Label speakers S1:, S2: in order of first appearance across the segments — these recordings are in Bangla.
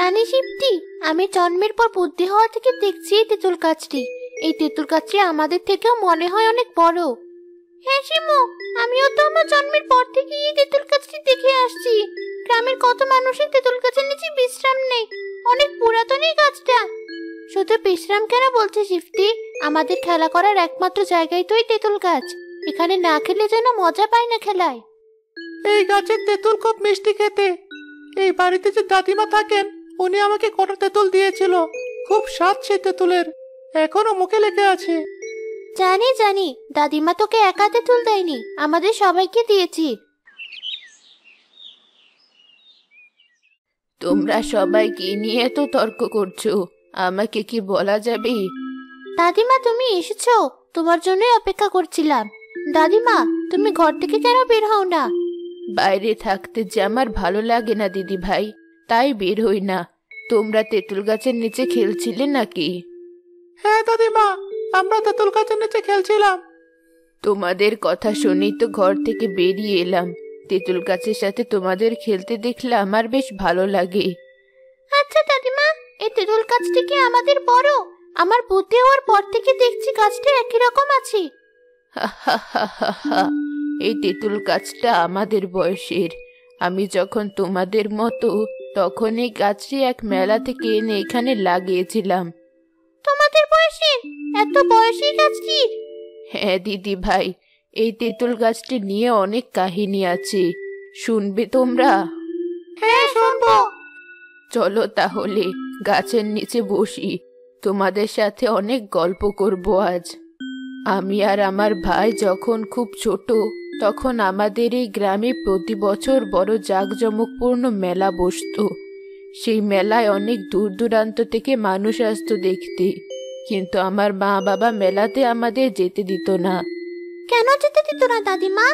S1: রানী শিপ্তি, আমি জন্মের পর বুদ্ধি হওয়া থেকে দেখছি এই তেঁতুল গাছটি। এই তেঁতুল গাছটি আমাদের থেকেও মনে হয় অনেক বড়। হ্যাঁ শিমু, আমিও তো আমার জন্মের পর থেকে এই তেঁতুল গাছটি দেখে আসছি। গ্রামের কত মানুষের তেঁতুল গাছের নিচে বিশ্রাম নেই। অনেক পুরাতন এই গাছটা। শুধু বিশ্রাম কেন বলছে শিফতি, আমাদের খেলা করার একমাত্র জায়গায় তো এই তেঁতুল গাছ। এখানে না খেলে যেন মজা পাই না খেলায়।
S2: এই গাছের তেঁতুল খুব মিষ্টি খেতে। এই বাড়িতে যে দাদিমা থাকেন, উনি আমাকে কটা তেঁতুল দিয়েছিল। খুব স্বাদ সেই তেঁতুলের, এখনো মুখে লেগে আছে।
S1: জানি জানি, দাদিমা তোকে একা তেঁতুল দেয়নি, আমাদের সবাইকে দিয়েছি।
S3: তোমরা সবাই কি নিয়ে এত তর্ক করছো? আমাকে কি বলা যাবে?
S1: দাদিমা তুমি এসেছো, তোমার জন্যই অপেক্ষা করছিলাম। দাদিমা, তুমি ঘর থেকে কেন বের হও না?
S3: বাইরে থাকতে যে আমার ভালো লাগে না দিদি ভাই, তাই বের হই না। তোমরা তেঁতুল গাছের নিচে খেলছিলে নাকি?
S2: হ্যাঁ দাদিমা, আমরা তেঁতুল গাছের নিচে খেলছিলাম।
S3: তোমাদের কথা শুনেই তো ঘর থেকে বেরিয়ে এলাম। তেঁতুল গাছের সাথে তোমাদের খেলতে দেখলে আমার বেশ ভালো লাগে।
S1: আচ্ছা দাদিমা, এই তেঁতুল গাছটি কি আমাদের বড়? আমার বুদ্ধি হওয়ার পর থেকে দেখছি গাছটা একই রকম আছে।
S3: এই তেঁতুল গাছটা আমাদের বয়সের। আমি যখন তোমাদের মতো, তখন এই গাছটি এক মেলা থেকে এনে এখানে লাগিয়েছিলাম।
S1: তোমাদের বয়সের? এত বয়সী গাছটি?
S3: হ্যাঁ দিদি ভাই, এই তেঁতুল গাছটি নিয়ে অনেক কাহিনী আছে। শুনবে তোমরা?
S1: হ্যাঁ শুনবো।
S3: চলো তাহলে গাছের নিচে বসি, তোমাদের সাথে অনেক গল্প করব আজ। আমি আর আমার ভাই যখন খুব ছোট, তখন আমাদের এই গ্রামে প্রতি বছর বড় জাঁকজমকপূর্ণ মেলা বসতো। সেই মেলায় অনেক দূর দূরান্ত থেকে মানুষ আসতো দেখতে, কিন্তু আমার মা বাবা মেলাতে আমাদের যেতে দিত না।
S1: কেন যেতে দিত না দাদিমা?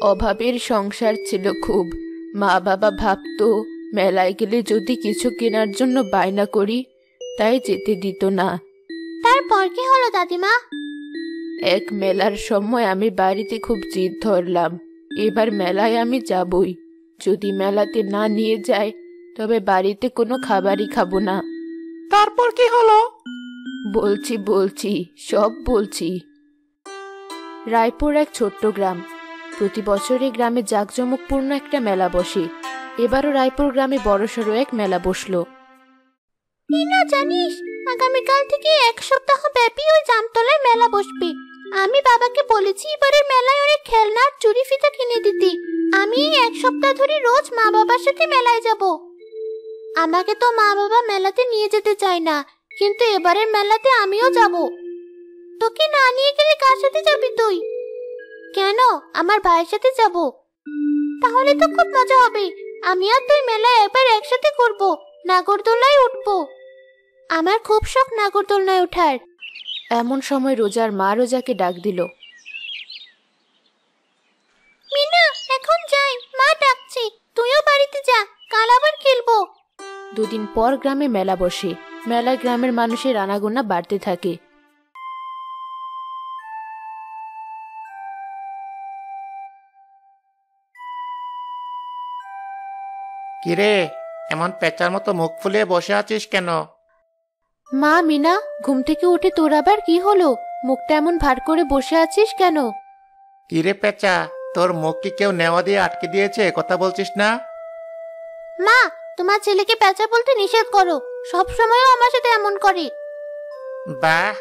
S3: অভাবের সংসার ছিল খুব। মা বাবা ভাবতো মেলায় গেলে যদি কিছু কেনার জন্য বায়না করি, তাই যেতে দিত না।
S1: তারপর কি হলো দাদিমা?
S3: এক মেলার সময় আমি বাড়িতে খুব জিদ ধরলাম, এবার মেলায় আমি যাবই। যদি মেলাতে না নিয়ে যায়, তবে বাড়িতে কোনো খাবারই খাবো না।
S2: তারপর কি হলো?
S3: বলছি সব বলছি। রায়পুর এক ছোট্ট গ্রাম। প্রতি বছরই গ্রামে জাঁকজমকপূর্ণ একটা মেলা বসে। এবারও রায়পুর গ্রামে বড়সড় এক মেলা বসলো।
S1: না জানিস, আগামীকাল থেকে এক সপ্তাহ ব্যাপী ওই জামতলায় মেলা বসবে। আমি বাবাকে বলেছি এবারের মেলায় অনেক খেলনা আর চুড়ি ফিতা কিনে দিতে। আমি এই এক সপ্তাহ ধরে রোজ মা বাবার সাথে মেলায় যাব। আমাকে তো মা বাবা মেলাতে নিয়ে যেতে চায় না, কিন্তু এবারের মেলাতে আমিও যাব। তোকে না নিয়ে গেলে কার সাথে যাবি তুই? কেন, আমার ভাইয়ের সাথে যাব। তাহলে তো খুব মজা হবে। আমি আর তুই মেলায় এবার একসাথে করব, নাগরদোলায় উঠবো। আমার খুব শখ নাগরদোলনায় ওঠার।
S3: এমন সময় রোজার মা রোজাকে ডাক দিল।
S1: মিনা, এখন যাই, মা ডাকছে। তুইও বাড়িতে যা, কাল আবার খেলবো।
S3: দুদিন পর গ্রামে মেলা বসে। মেলায় গ্রামের মানুষের আনাগোনা বাড়তে থাকে।
S2: কিরে, এমন পেঁচার মতো মুখ ফুলিয়ে বসে আছিস কেন?
S3: মা, মিনা, ঘুম থেকে উঠে তোর আবার কি হলো? মুখটা এমন ভার করে বসে আছিস কেন?
S2: কিরে পেঁচা, তোর মুখ কি কেউ নেওয়া দিয়ে আটকে দিয়েছে? কথা বলছিস না?
S1: মা, তোমার ছেলেকে পেঁচা বলতে নিষেধ করো। সব সময়ও আমার সাথে এমন করে।
S2: বাহ,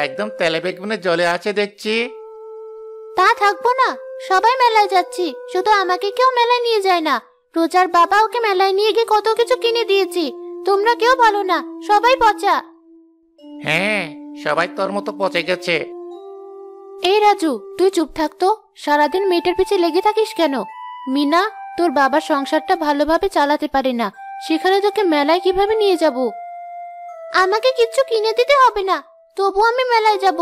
S2: একদম তেলে বেগুনে জ্বলে আছে দেখছি।
S1: তা থাকবো না, সবাই মেলায় যাচ্ছি, শুধু আমাকে কেউ মেলায় নিয়ে যায় না। রোজার বাবা ওকে মেলায় নিয়ে গিয়ে কত কিছু কিনে দিয়েছি। তোমরা কেউ ভালো না, সবাই পচা।
S2: হ্যাঁ, সবাই তোর মতো পচে গেছে।
S3: এই রাজু, তুই চুপ থাকতো। সারাদিন মেয়েটার পিছে লেগে থাকিস কেন? মিনা, তোর বাবার সংসারটা ভালোভাবে চালাতে পারে না, সেখানে তোকে মেলায় কিভাবে নিয়ে যাব?
S1: আমাকে কিচ্ছু কিনে দিতে হবে না, তবু আমি মেলায় যাব।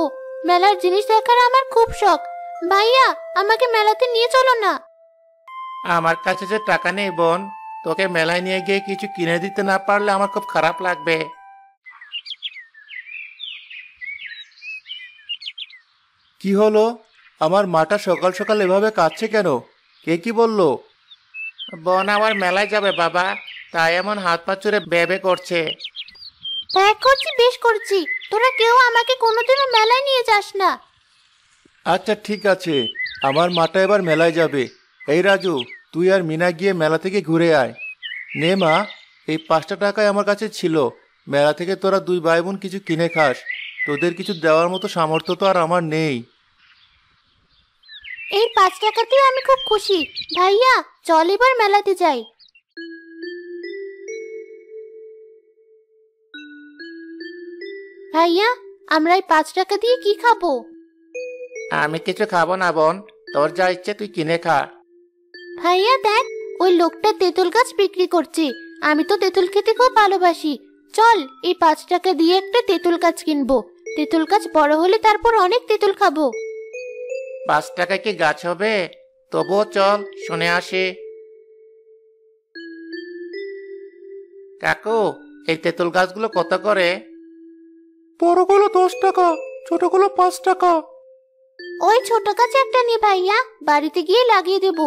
S1: মেলার জিনিস দেখার আমার খুব শখ। ভাইয়া, আমাকে মেলাতে নিয়ে চলো না।
S2: আমার কাছে যে টাকা নেই বোন, তোকে মেলায় নিয়ে গিয়ে কিছু কিনে দিতে না পারলে আমার খুব খারাপ লাগবে। কি হলো? আমার মাটা সকাল সকাল এভাবে কাঁদছে কেন? কে কি বললো? বোন আবার মেলায় যাবে বাবা, তাই এমন হাত পা চুরে বেবে করছে।
S1: ত্যাগ করছি, বেশ করছি। তোরা কেউ আমাকে কোনোদিনও মেলায় নিয়ে যাস না।
S2: আচ্ছা ঠিক আছে, আমার মাটা এবার মেলায় যাবে। এই রাজু, তুই আর মিনা গিয়ে মেলা থেকে ঘুরে আয়। নে মা, এই 5টা টাকায় আমার কাছে ছিল। মেলা থেকে তোরা 2 ভাই বোন কিছু কিনে খাস। তোদের কিছু দেওয়ার মতো সামর্থ্য তো আর আমার নেই।
S1: এই 5 টাকাতেও আমি খুব খুশি। ভাইয়া, চল এবার মেলাতে যাই। ভাইয়া, আমরা এই 5 টাকা দিয়ে কি খাবো?
S2: আমি কিছু খাবো না বোন, তোর যা ইচ্ছে তুই কিনে খা।
S1: ভাইয়া দেখ, ওই লোকটা তেঁতুল গাছ বিক্রি করছে। আমি তো তেঁতুল খেতে খুব ভালোবাসি। চল, এই 5 টাকা দিয়ে একটা তেঁতুল গাছ কিনবো। তেঁতুল গাছ বড় হলে তারপর অনেক তেঁতুল খাবো।
S2: 5 টাকায় কি গাছ হবে? তবুও চল শুনে আসি। কাকু, এই তেঁতুল গাছগুলো কত করে? বড়গুলো 10 টাকা, ছোটগুলো 5 টাকা।
S1: ওই ছোট গাছ একটা নে ভাইয়া, বাড়িতে গিয়ে লাগিয়ে দেব।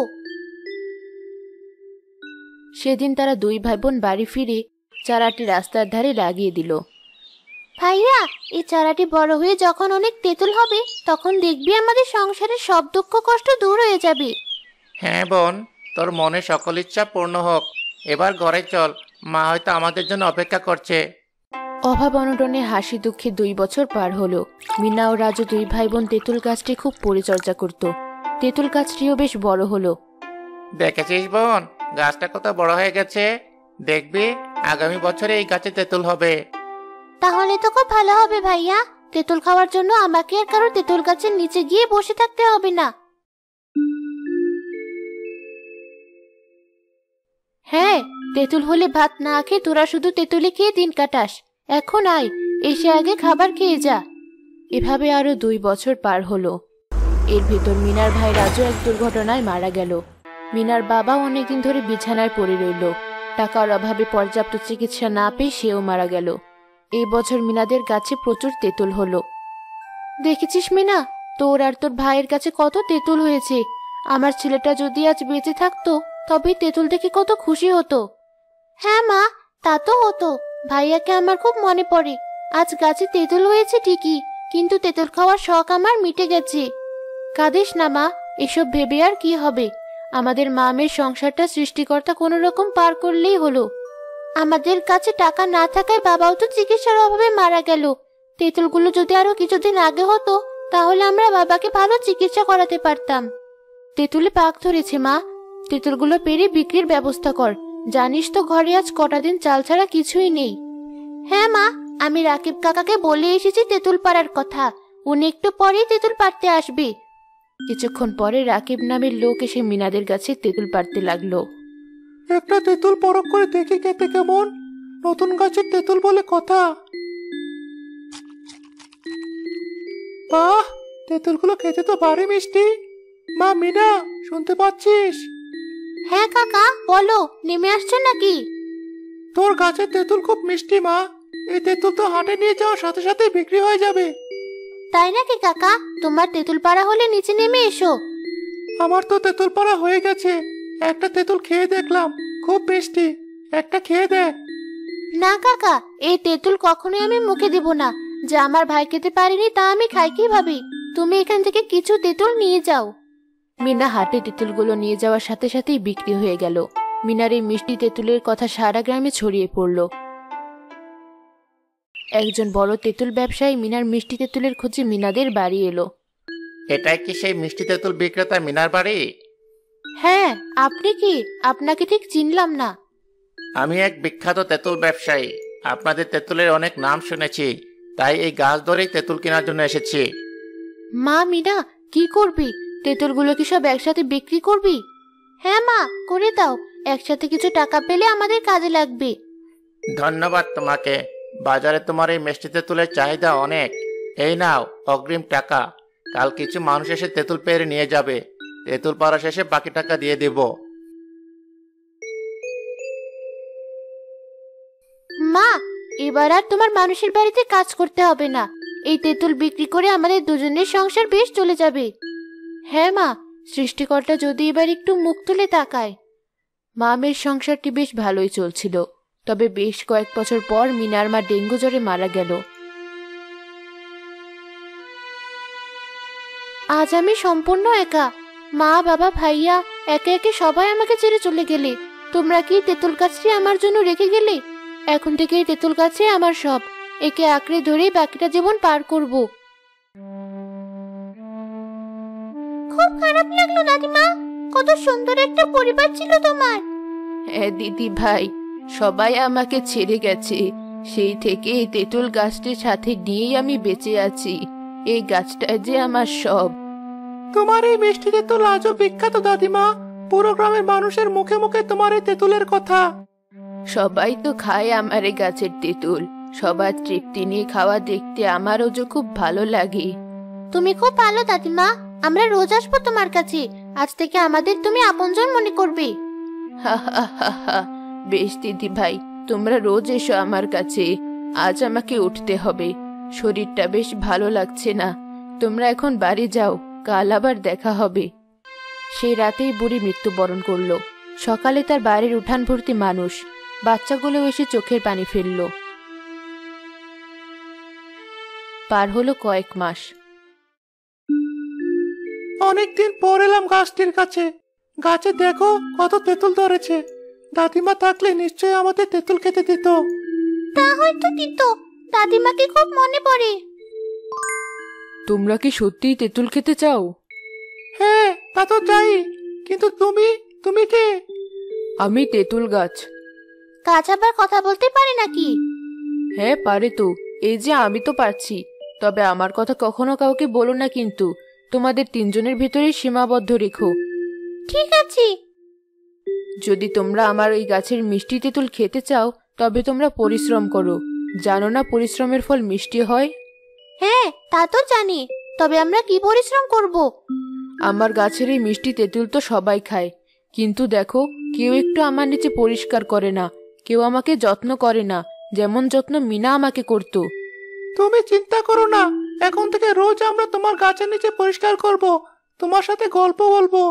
S3: সেদিন তারা 2 ভাই বোন বাড়ি ফিরে চারাটি রাস্তার ধারে লাগিয়ে দিল।
S1: ভাইয়া, এই চারাটি বড় হয়ে যখন অনেক তেঁতুল হবে, তখন দেখবি আমাদের সংসারের সব দুঃখ কষ্ট দূর হয়ে যাবে।
S2: হ্যাঁ বোন, তোর মনে সকল ইচ্ছা পূর্ণ হোক। এবার ঘরে চল, মা হয়তো আমাদের জন্য অপেক্ষা করছে।
S3: অভাব অনটনে হাসি দুঃখে 2 বছর পার হলো। মিনা ও রাজু 2 ভাই বোন তেঁতুল গাছটি খুব পরিচর্যা করত। তেঁতুল গাছটিও বেশ বড় হলো।
S2: দেখেছিস বোন, গাছটা কত বড় হয়ে গেছে। দেখবি আগামী বছরে এই গাছে তেঁতুল হবে।
S1: তাহলে তো খুব ভালো হবে ভাইয়া। তেঁতুল খাওয়ার জন্য আমাকে আর কারো তেঁতুল গাছের নিচে গিয়ে বসে থাকতে হবে না।
S3: হ্যাঁ, তেঁতুল হলে ভাত না খেয়ে তোরা শুধু তেঁতুলি খেয়ে দিন কাটাস। এখন আয়, এসে আগে খাবার খেয়ে যা। এভাবে আরো 2 বছর পার হলো। এর ভেতর মিনার ভাই রাজু এক দুর্ঘটনায় মারা গেল। মিনার বাবা অনেকদিন ধরে বিছানায় পড়ে রইল। টাকার অভাবে পর্যাপ্ত চিকিৎসা না পেয়ে সেও মারা গেল। এই বছর মিনাদের গাছে প্রচুর তেঁতুল হলো। দেখেছিস মিনা, তোর আর তোর ভাইয়ের কাছে কত তেঁতুল হয়েছে। আমার ছেলেটা যদি আজ বেঁচে থাকতো, তবে তেঁতুল দেখে কত খুশি হতো।
S1: হ্যাঁ মা, তা তো হতো। ভাইয়াকে আমার খুব মনে পড়ে। আজ গাছে তেঁতুল হয়েছে ঠিকই, কিন্তু তেঁতুল খাওয়ার শখ আমার মিটে গেছে।
S3: কাঁদিস না মা, এসব ভেবে আর কি হবে। আমাদের মা মেয়ের সংসারটা সৃষ্টিকর্তা কোনো রকম পার করলেই হলো।
S1: আমাদের কাছে টাকা না থাকায় বাবাও তো চিকিৎসার অভাবে মারা গেল। তেঁতুলগুলো যদি আরো কিছুদিন আগে হতো, তাহলে আমরা বাবাকে ভালো চিকিৎসা করাতে পারতাম।
S3: তেঁতুলে পাক ধরেছে মা, তেঁতুলগুলো পেরে বিক্রির ব্যবস্থা কর। জানিস তো ঘরে আজ কটা দিন চাল ছাড়া কিছুই নেই।
S1: হ্যাঁ মা, আমি রাকিব কাকাকে বলে এসেছি তেঁতুল পাড়ার কথা। উনি একটু পরেই তেঁতুল পাড়তে আসবে।
S3: কিছুক্ষণ পরে রাকিব নামের লোক এসে মিনাদের গাছে তেঁতুল পাড়তে লাগলো।
S2: একটা তেঁতুল পরখ করে দেখি খেতে কেমন। নতুন গাছের তেঁতুল বলে কথা। বাহ, তেঁতুলগুলো খেতে তো ভারী মিষ্টি। মা মিনা, শুনতে পাচ্ছিস?
S1: হ্যাঁ কাকা, বলো, নেমে আসছো নাকি?
S2: তোর গাছের তেঁতুল খুব মিষ্টি মা। এই তেঁতুল তো হাটে নিয়ে যাওয়ার সাথে সাথে বিক্রি হয়ে যাবে।
S1: তাই নাকি কাকা? তোমার তেঁতুল পাড়া হলে নিচে নেমে এসো।
S2: আমার তো তেঁতুল পাড়া হয়ে গেছে। একটা তেঁতুল খেয়ে দেখলাম, খুব মিষ্টি। একটা খেয়ে দেখ।
S1: না কাকা, এই তেঁতুল কখনোই আমি মুখে দেব না। যে আমার ভাই খেতে পারিনি তা আমি খাই কিভাবে? তুমি এখান থেকে কিছু তেঁতুল নিয়ে যাও।
S3: মিনা হাটে তেঁতুলগুলো নিয়ে যাওয়ার সাথে সাথেই বিক্রি হয়ে গেল। মিনার এই মিষ্টি তেঁতুলের কথা সারা গ্রামে ছড়িয়ে পড়ল। একজন বড় তেঁতুল ব্যবসায়ী মিনার মিষ্টি তেঁতুলের খোঁজে মিনাদের বাড়ি এলো।
S2: এটাই কি সেই মিষ্টি তেঁতুল বিক্রেতা মিনার বাড়ি?
S3: হ্যাঁ, আপনি কি? আপনাকে ঠিক চিনলাম না।
S2: আমি এক বিখ্যাত তেঁতুল ব্যবসায়ী। আপনাদের তেঁতুলের অনেক নাম শুনেছি, তাই এই গাছ ধরেই তেঁতুল কেনার জন্য এসেছি।
S3: মা মিনা, কি করবি? তেঁতুলগুলো কি সব একসাথে বিক্রি করবি?
S1: হ্যাঁ মা, করে দাও। একসাথে কিছু টাকা পেলে আমাদের কাজে লাগবে।
S2: ধন্যবাদ তোমাকে। বাজারে তোমার এই মিষ্টি তেঁতুলের চাহিদা অনেক। এই নাও অগ্রিম টাকা। কাল কিছু মানুষ এসে তেঁতুল পেরে নিয়ে যাবে। তেঁতুল পাড়া শেষে বাকি টাকা দিয়ে দেব।
S1: মা, এবার আর তোমার মানুষের বাড়িতে কাজ করতে হবে না। এই তেঁতুল বিক্রি করে আমাদের দুজনের সংসার বেশ চলে যাবে।
S3: হ্যাঁ মা, সৃষ্টিকর্তা যদি এবার একটু মুখ তুলে তাকায়। মামের সংসারটি বেশ ভালোই চলছিল। তবে বেশ কয়েক বছর পর মিনার মা ডেঙ্গু জ্বরে মারা গেল।
S1: আজ আমি সম্পূর্ণ একা। মা, বাবা, ভাইয়া একে একে সবাই আমাকে ছেড়ে চলে গেলে। তোমরা কি তেঁতুল গাছটি আমার জন্য রেখে গেলে? এখন থেকে এই তেঁতুল গাছে আমার সব। একে আঁকড়ে ধরেই বাকিটা জীবন পার করব। খুব খারাপ লাগলো দাদিমা। কত সুন্দর একটা পরিবার ছিল তোমার।
S3: হ্যাঁ দিদি ভাই, সবাই আমাকে ছেড়ে গেছে। সেই থেকে এই তেঁতুল গাছটির সাথে নিয়েই আমি বেঁচে আছি। এই গাছটা যে আমার সব।
S2: তোমার এই মিষ্টি তেঁতুল আজও বিখ্যাত দাদিমা। পুরো গ্রামের মানুষের মুখে মুখে তোমার এই তেঁতুলের কথা।
S3: সবাই তো খায় আমার এই গাছের তেঁতুল। সবার তৃপ্তি নিয়ে খাওয়া দেখতে আমারও যে খুব ভালো লাগে।
S1: তুমি খুব ভালো দাদিমা। আমরা রোজ আসবো তোমার কাছে। আজ থেকে আমাদের তুমি আপনজন মনে করবে।
S3: হা হা হা হা। বেশ দিদি ভাই, তোমরা রোজ এসো আমার কাছে। আজ আমাকে উঠতে হবে, শরীরটা বেশ ভালো লাগছে না। তোমরা এখন বাড়ি যাও, কাল আবার দেখা হবে। সেই রাতেই বুড়ি মৃত্যুবরণ করলো। সকালে তার বাড়ির উঠান ভর্তি মানুষ, বাচ্চাগুলো এসে চোখের পানি ফেললো। পার হলো কয়েক মাস।
S2: অনেকদিন পর এলাম গাছটির কাছে। গাছে দেখো কত তেঁতুল ধরেছে। দাদিমা থাকলে নিশ্চয়ই আমাদের তেঁতুল খেতে দিত।
S1: তা হয়তো দিত। দাদিমাকে খুব মনে পড়ে।
S3: তোমরা কি সত্যিই তেঁতুল খেতে চাও?
S2: হ্যাঁ, তা তো চাই। কিন্তু তুমি তুমি কে?
S3: আমি তেঁতুল গাছ।
S1: গাছ আবার কথা বলতে পারে নাকি?
S3: হ্যাঁ পারে তো। এই যে আমি তো পারছি। তবে আমার কথা কখনো কাউকে বলো না, কিন্তু তোমাদের তিনজনের ভিতরেই সীমাবদ্ধ রেখো।
S1: ঠিক আছে।
S3: যদি তোমরা আমার এই গাছের মিষ্টি তেঁতুল খেতে চাও, তবে তোমরা পরিশ্রম করো। জানো না পরিশ্রমের ফল মিষ্টি হয়?
S1: হ্যাঁ, তা তো জানি। তবে আমরা কি পরিশ্রম করব?
S3: আমার গাছের এই মিষ্টি তেঁতুল তো সবাই খায়, কিন্তু দেখো কেউ একটু আমার নিচে পরিষ্কার করে না, কেউ আমাকে যত্ন করে না, যেমন যত্ন মিনা আমাকে করত।
S2: তুমি চিন্তা করো না, এখন থেকে রোজ আমরা তোমার গাছের নিচে পরিষ্কার করব, তোমার সাথে গল্প বলবো।